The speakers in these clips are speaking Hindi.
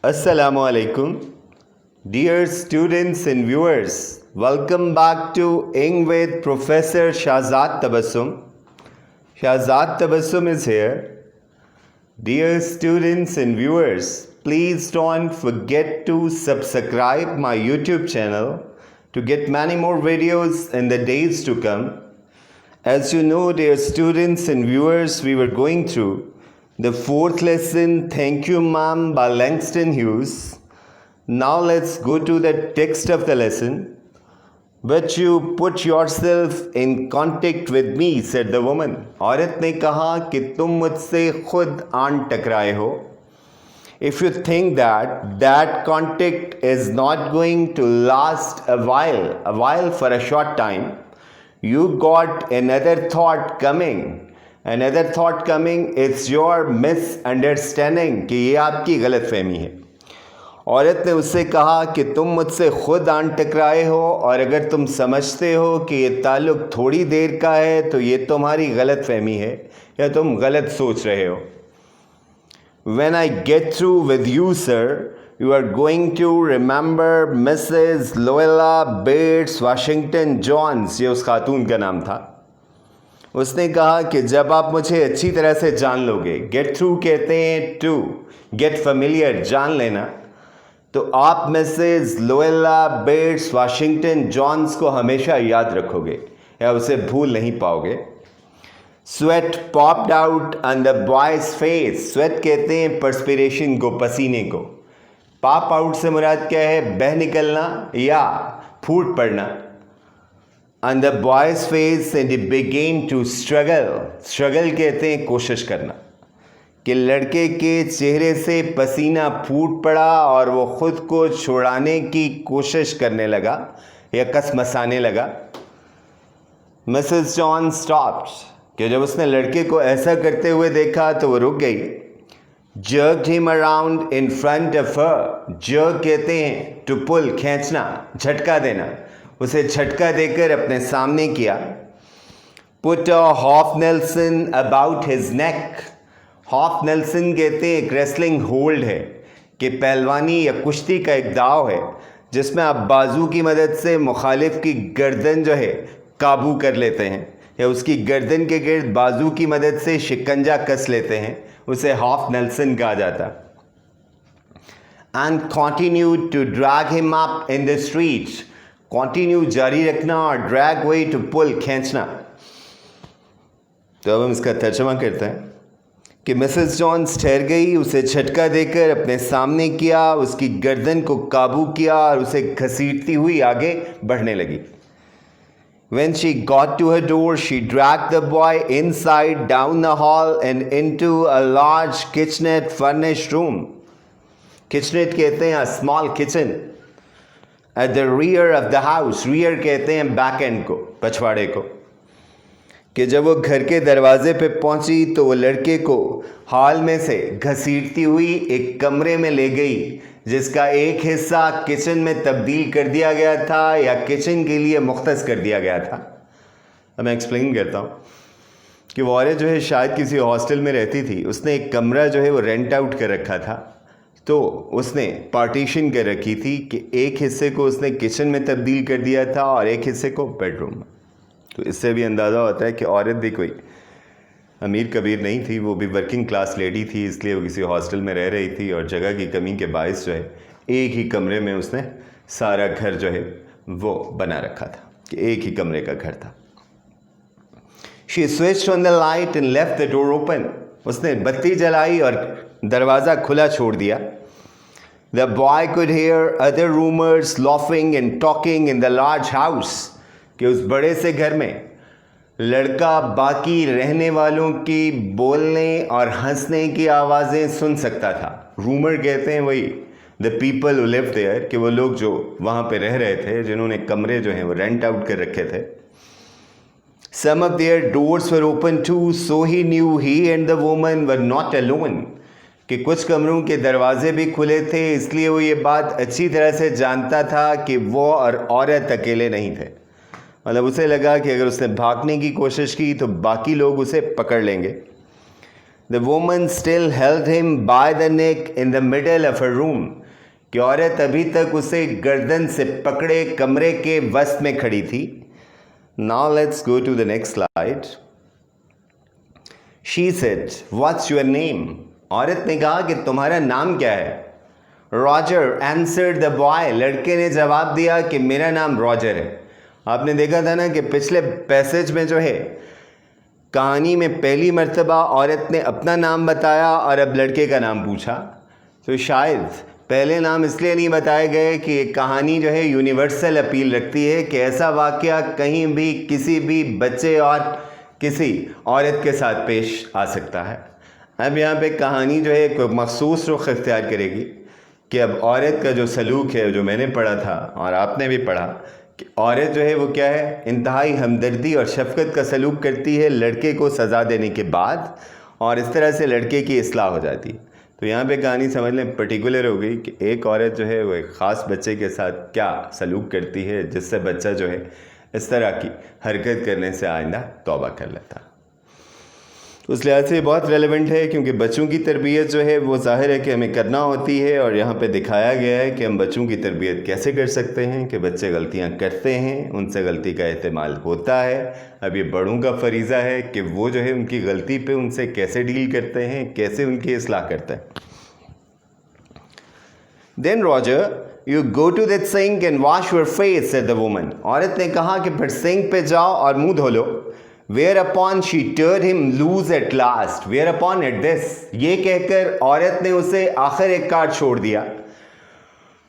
Assalamu alaikum. Dear students and viewers, welcome back to Ing with Professor Shahzad Tabassum. Shahzad Tabassum is here. Dear students and viewers, please don't forget to subscribe my YouTube channel to get many more videos in the days to come. As you know, dear students and viewers, we were going through the fourth lesson, Thank You Ma'am by Langston Hughes. Now let's go to the text of the lesson. But you put yourself in contact with me, said the woman. औरत ने कहा कि तुम मुझसे खुद आन टकराए हो. If you think that contact is not going to last a while for a short time, you got another thought coming. Another thought coming, it's your misunderstanding कि ये आपकी गलत फहमी है. औरत ने उससे कहा कि तुम मुझसे खुद आन टकराए हो और अगर तुम समझते हो कि ये ताल्लुक़ थोड़ी देर का है तो ये तुम्हारी गलत फहमी है या तुम गलत सोच रहे हो. When I get through with you, sir, you are going to remember Mrs. Louella Bates Washington Jones. ये उस खातून का नाम था. उसने कहा कि जब आप मुझे अच्छी तरह से जान लोगे, गेट थ्रू कहते हैं टू गेट फेमिलियर, जान लेना, तो आप मिसेस लोएला बेट्स वाशिंगटन जॉन्स को हमेशा याद रखोगे या उसे भूल नहीं पाओगे. Sweat popped out on the boys face. Sweat कहते हैं पर्सपिरेशन को, पसीने को. पॉप आउट से मुराद क्या है? बह निकलना या फूट पड़ना. On the boy's face and he began to struggle. Struggle कहते हैं कोशिश करना. कि लड़के के चेहरे से पसीना फूट पड़ा और वो खुद को छुड़ाने की कोशिश करने लगा या कसमसाने लगा. Mrs John stopped. कि जब उसने लड़के को ऐसा करते हुए देखा तो वो रुक गई. Jerked him around in front of her. Jerk कहते हैं to pull, खींचना, झटका देना. उसे झटका देकर अपने सामने किया. Put a half Nelson about his neck. Half Nelson कहते हैं एक रेसलिंग होल्ड है कि पहलवानी या कुश्ती का एक दाव है जिसमें आप बाजू की मदद से मुखालिफ की गर्दन जो है काबू कर लेते हैं या उसकी गर्दन के गिर्द बाजू की मदद से शिकंजा कस लेते हैं. उसे हाफ नेल्सन कहा जाता. And continued to drag him up in the streets. Continue जारी रखना और ड्रैग वे टू पुल, खींचना. तो अब हम इसका तर्जमा करते हैं कि मिसेस जॉन्स ठहर गई, उसे झटका देकर अपने सामने किया, उसकी गर्दन को काबू किया और उसे घसीटती हुई आगे बढ़ने लगी. When she got to her door, she dragged the boy inside, down the hall and into a large kitchenette furnished room. Kitchenette कहते हैं a small kitchen. At the rear of the house. rear कहते हैं बैक एंड को, पछवाड़े को. कि जब वो घर के दरवाजे पे पहुंची तो वो लड़के को हॉल में से घसीटती हुई एक कमरे में ले गई जिसका एक हिस्सा किचन में तब्दील कर दिया गया था या किचन के लिए मुख्तस कर दिया गया था. अब मैं एक्सप्लेन करता हूँ कि वो औरत जो है शायद किसी हॉस्टल में रहती थी. उसने एक कमरा जो है वो रेंट आउट कर रखा था. तो उसने पार्टीशन कर रखी थी कि एक हिस्से को उसने किचन में तब्दील कर दिया था और एक हिस्से को बेडरूम में. तो इससे भी अंदाज़ा होता है कि औरत भी कोई अमीर कबीर नहीं थी, वो भी वर्किंग क्लास लेडी थी, इसलिए वो किसी हॉस्टल में रह रही थी और जगह की कमी के बायस जो है एक ही कमरे में उसने सारा घर जो है वो बना रखा था कि एक ही कमरे का घर था. She switched on the light and left the door open. उसने बत्ती जलाई और दरवाज़ा खुला छोड़ दिया. The boy could hear other roomers laughing and talking in the large house. कि उस बड़े से घर में लड़का बाकी रहने वालों की बोलने और हंसने की आवाज़ें सुन सकता था. रूमर कहते हैं वही the people who lived there, कि वो लोग जो वहाँ पे रह रहे थे, जिन्होंने कमरे जो हैं वो रेंट आउट कर रखे थे. Some of their doors were open too, so he knew he and the woman were not alone. कि कुछ कमरों के दरवाजे भी खुले थे, इसलिए वो ये बात अच्छी तरह से जानता था कि वो और औरत अकेले नहीं थे. मतलब उसे लगा कि अगर उसने भागने की कोशिश की तो बाकी लोग उसे पकड़ लेंगे. The woman still held him by the neck in the middle of her room. कि औरत अभी तक उसे गर्दन से पकड़े कमरे के वस्त में खड़ी थी. Now let's go to the next slide. She said, "What's your name?" औरत ने कहा कि तुम्हारा नाम क्या है? Roger answered the boy. लड़के ने जवाब दिया कि मेरा नाम रॉजर है. आपने देखा था ना कि पिछले पैसेज में जो है कहानी में पहली मर्तबा औरत ने अपना नाम बताया और अब लड़के का नाम पूछा. तो शायद पहले नाम इसलिए नहीं बताए गए कि ये कहानी जो है यूनिवर्सल अपील रखती है कि ऐसा वाक़या कहीं भी किसी भी बच्चे और किसी औरत के साथ पेश आ सकता है. अब यहाँ पे कहानी जो है कोई मखसूस रुख इख्तियार करेगी कि अब औरत का जो सलूक है, जो मैंने पढ़ा था और आपने भी पढ़ा, कि औरत जो है वो क्या है, इंतहाई हमदर्दी और शफ़क़त का सलूक करती है लड़के को सज़ा देने के बाद, और इस तरह से लड़के की इस्लाह हो जाती है. तो यहाँ पे कहानी समझ लें पर्टिकुलर हो गई कि एक औरत जो है वो एक ख़ास बच्चे के साथ क्या सलूक करती है जिससे बच्चा जो है इस तरह की हरकत करने से आइंदा तौबा कर लेता. उस लिहाज से बहुत रेलेवेंट है क्योंकि बच्चों की तरबियत जो है वो ज़ाहिर है कि हमें करना होती है, और यहाँ पे दिखाया गया है कि हम बच्चों की तरबियत कैसे कर सकते हैं कि बच्चे गलतियाँ करते हैं, उनसे गलती का एहतमाल होता है. अब ये बड़ों का फरीज़ा है कि वो जो है उनकी गलती पे उनसे कैसे डील करते हैं, कैसे उनकी इस्लाह करते हैं. Then Roger, you go to that sink and wash your face, said the woman. औरत ने कहा कि फिर सिंक पे जाओ और मुंह धो लो. Whereupon she turned him loose at last. Whereupon at this, ये कहकर औरत ने उसे आखिर एक कार छोड़ दिया.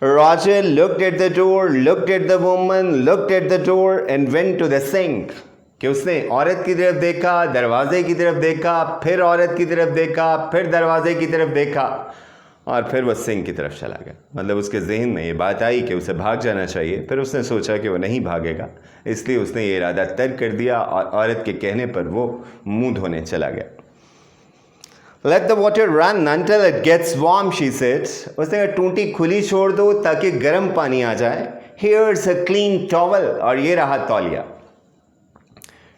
Roger looked at the door, looked at the woman, looked at the door and went to the sink. कि उसने औरत की तरफ देखा, दरवाजे की तरफ देखा, फिर औरत की तरफ देखा, फिर दरवाजे की तरफ देखा, और फिर वह सिंक की तरफ चला गया. मतलब उसके जहन में ये बात आई कि उसे भाग जाना चाहिए. फिर उसने सोचा कि वो नहीं भागेगा, इसलिए उसने ये इरादा तर्क कर दिया और औरत के कहने पर वो मुंह धोने चला गया. Let the water run until it gets warm, she said. उसने कहा टूटी खुली छोड़ दो ताकि गर्म पानी आ जाए. Here's a clean towel, और ये रहा तौलिया.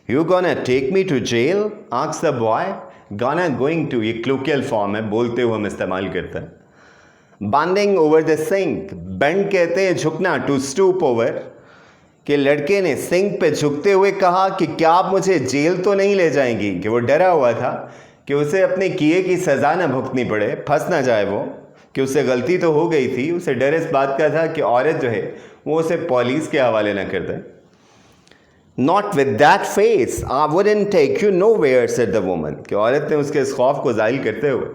You gonna take me to jail? asked the boy. Gonna going to ये colloquial form है, बोलते हुए हम इस्तेमाल करते हैं. Bending over the sink, bend कहते हैं झुकना, to stoop over. कि लड़के ने सिंक पे झुकते हुए कहा कि क्या आप मुझे जेल तो नहीं ले जाएंगी. कि वो डरा हुआ था कि उसे अपने किए की सज़ा ना भुगतनी पड़े, फंस ना जाए वो, कि उससे गलती तो हो गई थी. उसे डर इस बात का था कि औरत जो है वो उसे पुलिस के हवाले ना कर दे. Not with that face, I wouldn't take you nowhere, said the woman. कि औरत ने उसके इस खौफ को ज़ाहिर करते हुए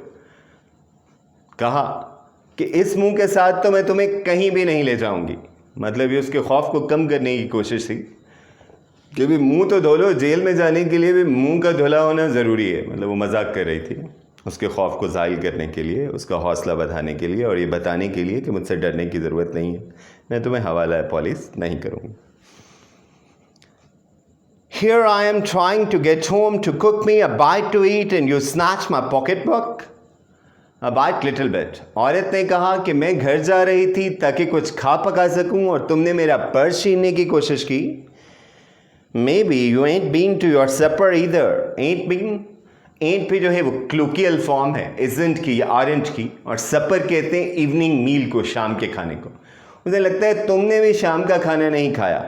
कहा कि इस मुंह के साथ तो मैं तुम्हें कहीं भी नहीं ले जाऊंगी. मतलब ये उसके खौफ को कम करने की कोशिश थी कि भी मुंह तो धो लो, जेल में जाने के लिए भी मुंह का धुला होना ज़रूरी है. मतलब वो मजाक कर रही थी उसके खौफ को ज़ाहिर करने के लिए, उसका हौसला बढ़ाने के लिए, और ये बताने के लिए कि मुझसे डरने की ज़रूरत नहीं है, मैं तुम्हें हवाला पुलिस नहीं करूँगी. Here I am trying to get home to cook me a bite to eat and you snatch my pocketbook. A bite little bit. औरत ने कहा कि मैं घर जा रही थी ताकि कुछ खा पका सकूं और तुमने मेरा पर्स छीनने की कोशिश की. Maybe you ain't been to your supper either. Ain't been, ain't भी जो है वो colloquial form है isn't की या aren't की, और supper कहते हैं इवनिंग मील को, शाम के खाने को. मुझे लगता है तुमने भी शाम का खाना नहीं खाया.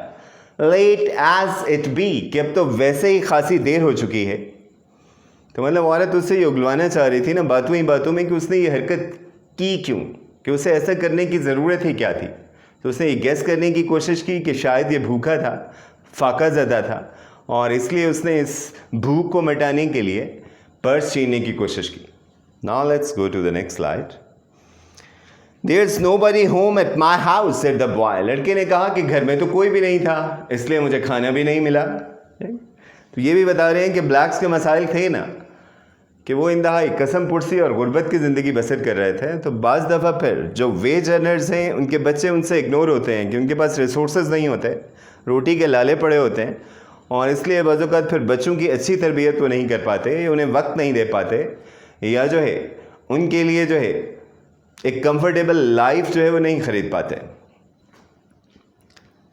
Late as it be, कि अब तो वैसे ही खासी देर हो चुकी है. तो मतलब औरत उससे ये उगलवाना चाह रही थी ना बातों ही बातों में कि उसने ये हरकत की क्यों, कि उसे ऐसा करने की ज़रूरत ही क्या थी. तो उसने ये गेस करने की कोशिश की कि शायद ये भूखा था, फाका ज़दा था, और इसलिए उसने इस भूख को मिटाने के लिए पर्स छीनने की कोशिश की. Now let's go to the next slide. There's nobody home at my house, said the boy. लड़के ने कहा कि घर में तो कोई भी नहीं था, इसलिए मुझे खाना भी नहीं मिला. तो ये भी बता रहे हैं कि ब्लैक्स के मसाइल थे ना, कि वो इंतहाई कसम पुरसी और गुर्बत की ज़िंदगी बसर कर रहे थे. तो बाज़ दफ़ा फिर जो वेज अर्नर्स हैं उनके बच्चे उनसे इग्नोर होते हैं कि उनके पास रिसोर्सेज नहीं होते, रोटी के लाले पड़े होते हैं, और इसलिए बाज़ औक़ात फिर बच्चों की अच्छी तरबियत वो नहीं कर पाते, उन्हें वक्त नहीं दे पाते, या जो है उनके लिए जो है एक कंफर्टेबल लाइफ जो है वो नहीं ख़रीद पाते.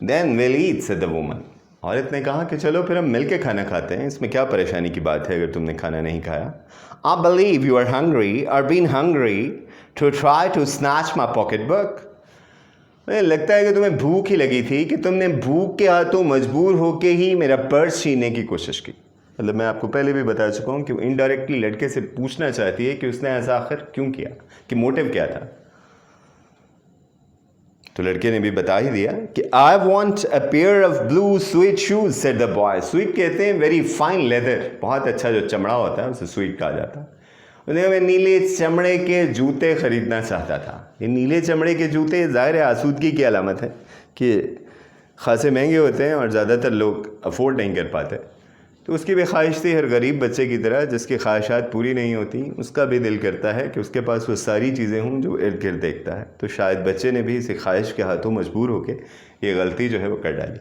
Then will eat, said the woman. औरत ने कहा कि चलो फिर हम मिल के खाना खाते हैं, इसमें क्या परेशानी की बात है अगर तुमने खाना नहीं खाया। I believe you are hungry और been hungry to try to snatch my pocket book. मुझे लगता है कि तुम्हें भूख ही लगी थी कि तुमने भूख के हाथों मजबूर होके ही मेरा पर्स छीनने की कोशिश की। मतलब मैं आपको पहले भी बता चुका हूँ कि वो इनडायरेक्टली लड़के से पूछना चाहती है कि उसने ऐसा आखिर क्यों किया, कि मोटिव क्या था। तो लड़के ने भी बता ही दिया कि I want a pair of blue sweet shoes said the boy. Sweet कहते हैं वेरी फाइन लेदर, बहुत अच्छा जो चमड़ा होता है उसे स्वीट कहा जाता है। उन्हें मैं नीले चमड़े के जूते खरीदना चाहता था। ये नीले चमड़े के जूते ज़ाहिर है आसूदगी की अलामत है कि खासे महंगे होते हैं और ज़्यादातर लोग अफोर्ड नहीं कर पाते। तो उसकी भी ख्वाहिश थी हर गरीब बच्चे की तरह जिसकी ख्वाहिशात पूरी नहीं होती, उसका भी दिल करता है कि उसके पास वो सारी चीज़ें हों जो इर्द गिर्द देखता है। तो शायद बच्चे ने भी इसी ख्वाहिश के हाथों मजबूर होकर ये गलती जो है वो कर डाली।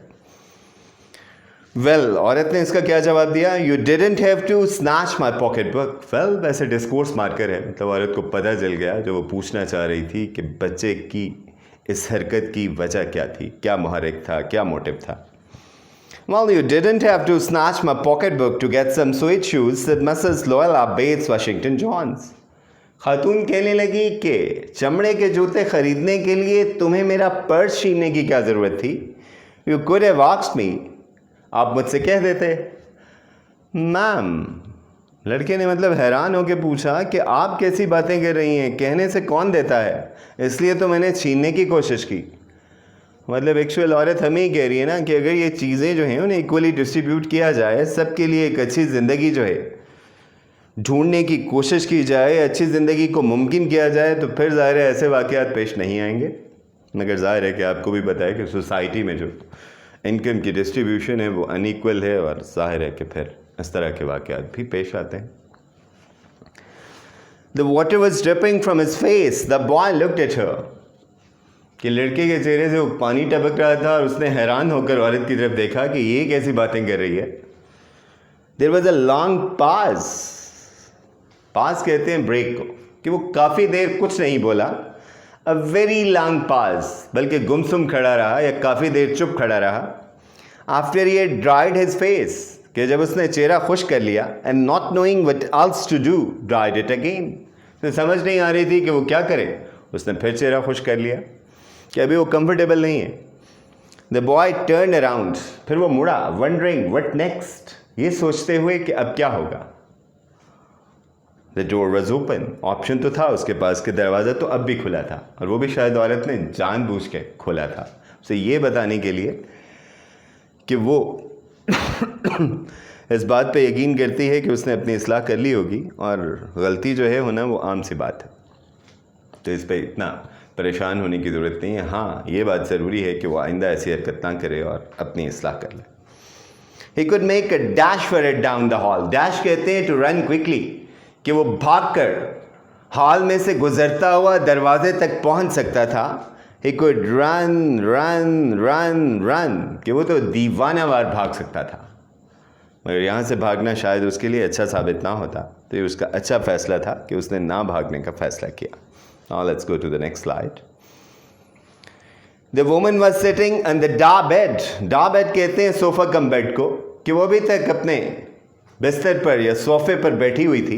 वेल, औरत ने इसका क्या जवाब दिया? You didn't have to snatch my pocket book. Well, वैसे डिस्कोर्स मार्कर है, मतलब औरत को पता चल गया जो वो पूछना चाह रही थी कि बच्चे की इस हरकत की वजह क्या थी, क्या मुहर्रिक था, क्या मोटिव था। Well, you didn't have to snatch my pocketbook to get some sweet shoes, said Mrs. Loyola Bates Washington Johns. खातून कहने लगी कि चमड़े के जूते खरीदने के लिए तुम्हें मेरा पर्स छीनने की क्या ज़रूरत थी? You could have asked me. आप मुझसे कह देते। मैम, लड़के ने मतलब हैरान होकर पूछा कि आप कैसी बातें कर रही हैं, कहने से कौन देता है, इसलिए तो मैंने छीनने की कोशिश की। मतलब एक्चुअल औरत हमें ही कह रही है ना कि अगर ये चीज़ें जो हैं उन्हें इक्वली डिस्ट्रीब्यूट किया जाए, सबके लिए एक अच्छी ज़िंदगी जो है ढूंढने की कोशिश की जाए, अच्छी ज़िंदगी को मुमकिन किया जाए, तो फिर ज़ाहिर है ऐसे वाक़यात पेश नहीं आएंगे। मगर ज़ाहिर है कि आपको भी पता है कि सोसाइटी में जो इनकम की डिस्ट्रीब्यूशन है वो अनइक्वल है और ज़ाहिर है कि फिर इस तरह के वाक़यात भी पेश आते हैं। The water was dripping from his face. The boy looked at her. कि लड़के के चेहरे से वो पानी टपक रहा था और उसने हैरान होकर औरत की तरफ देखा कि ये कैसी बातें कर रही है। देयर वॉज अ लॉन्ग पास। पास कहते हैं ब्रेक को, कि वो काफ़ी देर कुछ नहीं बोला। अ वेरी लॉन्ग पास, बल्कि गुमसुम खड़ा रहा या काफ़ी देर चुप खड़ा रहा। आफ्टर ये ड्राइड हिज फेस, कि जब उसने चेहरा खुश कर लिया, and not knowing what else to do dried it again. तो समझ नहीं आ रही थी कि वो क्या करे, उसने फिर चेहरा खुश कर लिया कि अभी वो कंफर्टेबल नहीं है। द बॉय टर्न अराउंड, फिर वो मुड़ा, वंडरिंग व्हाट नेक्स्ट, ये सोचते हुए कि अब क्या होगा। The door was open, option तो था उसके पास कि दरवाज़ा तो अब भी खुला था, और वो भी शायद औरत ने जानबूझ के खोला था उसे ये बताने के लिए कि वो इस बात पे यकीन करती है कि उसने अपनी इस्लाह कर ली होगी और गलती जो है होना वो आम सी बात है। तो इस पर इतना परेशान होने की ज़रूरत नहीं है। हाँ, ये बात ज़रूरी है कि वो आइंदा ऐसी हरकत ना करे और अपनी इस्लाह कर ले। He could make a dash for it down the hall. Dash कहते हैं to run quickly, कि वो भागकर हॉल में से गुजरता हुआ दरवाजे तक पहुंच सकता था। He could run, run, run, run, कि वो तो दीवानावार भाग सकता था। मगर यहाँ से भागना शायद उसके लिए अच्छा साबित ना होता, तो ये उसका अच्छा फैसला था कि उसने ना भागने का फैसला किया। Now let's go to the next slide. The woman was sitting on the da bed. Da bed कहते हैं सोफ़ा कम बेड को, कि वो अभी तक अपने बिस्तर पर या सोफ़े पर बैठी हुई थी,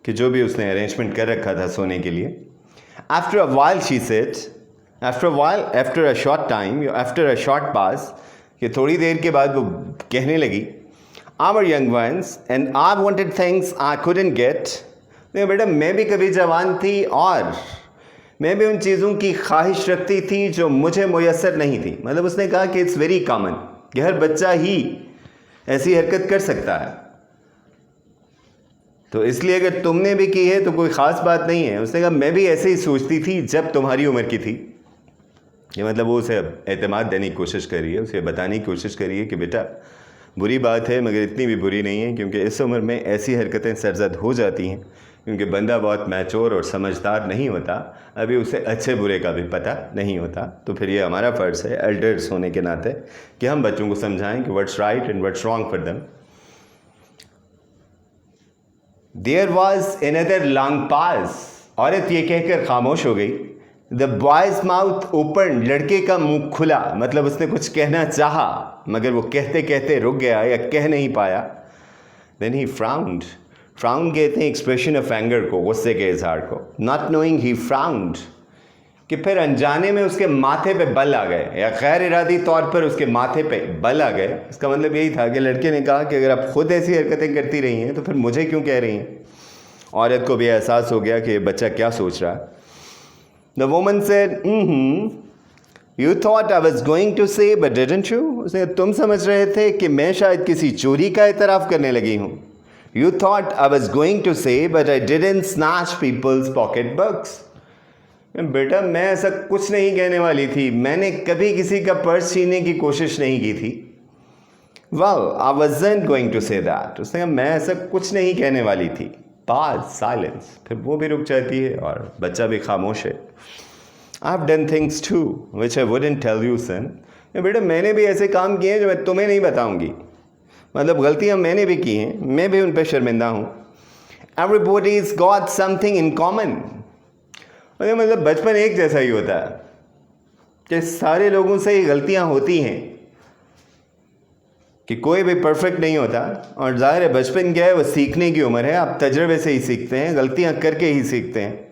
कि जो भी उसने अरेंजमेंट कर रखा था सोने के लिए। After a while she said, after a short time, after a short pause, कि थोड़ी देर के बाद वो कहने लगी, Our young ones and I wanted things I couldn't get. नहीं बेटा, मैं भी कभी जवान थी और मैं भी उन चीज़ों की ख्वाहिश रखती थी जो मुझे मुयसर नहीं थी। मतलब उसने कहा कि इट्स वेरी कॉमन, कि हर बच्चा ही ऐसी हरकत कर सकता है, तो इसलिए अगर तुमने भी की है तो कोई ख़ास बात नहीं है। उसने कहा मैं भी ऐसे ही सोचती थी जब तुम्हारी उम्र की थी। ये मतलब वो उसे एतमाद देने की कोशिश कर रही है, उसे बताने की कोशिश कर रही है कि बेटा बुरी बात है मगर इतनी भी बुरी नहीं है, क्योंकि इस उम्र में ऐसी हरकतें सरजद हो जाती हैं, क्योंकि बंदा बहुत मैच्योर और समझदार नहीं होता, अभी उसे अच्छे बुरे का भी पता नहीं होता। तो फिर ये हमारा फ़र्ज़ है एल्डर्स होने के नाते कि हम बच्चों को समझाएं कि what's right and what's wrong for them. There was another long pass. औरत ये कहकर खामोश हो गई। द बॉयज माउथ ओपन, लड़के का मुंह खुला, मतलब उसने कुछ कहना चाहा मगर वो कहते कहते रुक गया या कह नहीं पाया. Then he frowned. फ्राउंड कहते हैं एक्सप्रेशन ऑफ एंगर को, गुस्से के इजहार को. नॉट नोइंग ही फ्राउंड, कि फिर अनजाने में उसके माथे पे बल आ गए या गैर इरादी तौर पर उसके माथे पे बल आ गए. इसका मतलब यही था कि लड़के ने कहा कि अगर आप खुद ऐसी हरकतें करती रही हैं तो फिर मुझे क्यों कह रही हैं. औरत को भी एहसास हो गया कि बच्चा क्या सोच रहा है. The woman said, you thought I was going to say but didn't you. उसने, तुम समझ रहे थे कि मैं शायद किसी चोरी का इतराफ़ करने लगी हूँ. You thought I was going to say but I didn't snatch people's pocket books. बेटा मैं ऐसा कुछ नहीं कहने वाली थी, मैंने कभी किसी का पर्स छीनने की कोशिश नहीं की थी. Well I wasn't going to say that. उसने कहा मैं ऐसा कुछ नहीं कहने वाली थी. पाज, साइलेंस. फिर वो भी रुक जाती है और बच्चा भी खामोश है. I have done things to which I wouldn't tell you son. बेटा मैंने भी ऐसे काम किए हैं जो मैं तुम्हें नहीं बताऊंगी. मतलब गलतियां मैंने भी की हैं, मैं भी उन पर शर्मिंदा हूँ. Everybody's got something in common. मतलब बचपन एक जैसा ही होता है कि सारे लोगों से ये गलतियां होती हैं, कि कोई भी परफेक्ट नहीं होता. और ज़ाहिर है बचपन क्या है, वो सीखने की उम्र है. आप तजर्बे से ही सीखते हैं, गलतियां करके ही सीखते हैं.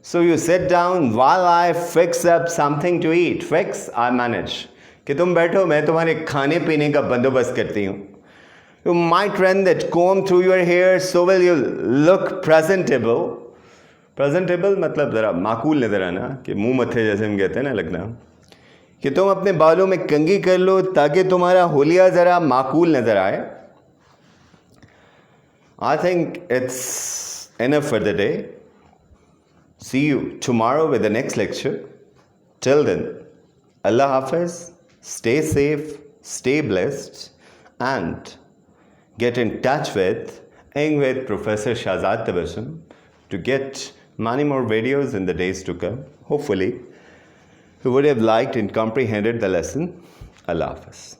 So you sit down while I fix up something to eat. Fix, I manage, कि तुम बैठो मैं तुम्हारे खाने पीने का बंदोबस्त करती हूँ. You might run that comb through your hair so will you look presentable. Presentable मतलब ज़रा माकूल नज़र आना, कि मुंह मत्थे जैसे हम कहते हैं ना, लगना. कि तुम अपने बालों में कंघी कर लो ताकि तुम्हारा होलिया ज़रा माकूल नज़र आए. I think it's enough for the day. See you tomorrow with the next lecture. Till then, अल्लाह हाफिज़, stay safe, stay blessed, and get in touch with Professor Shahzad Tabassum to get many more videos in the days to come. Hopefully, you would have liked and comprehended the lesson. Allah Hafiz.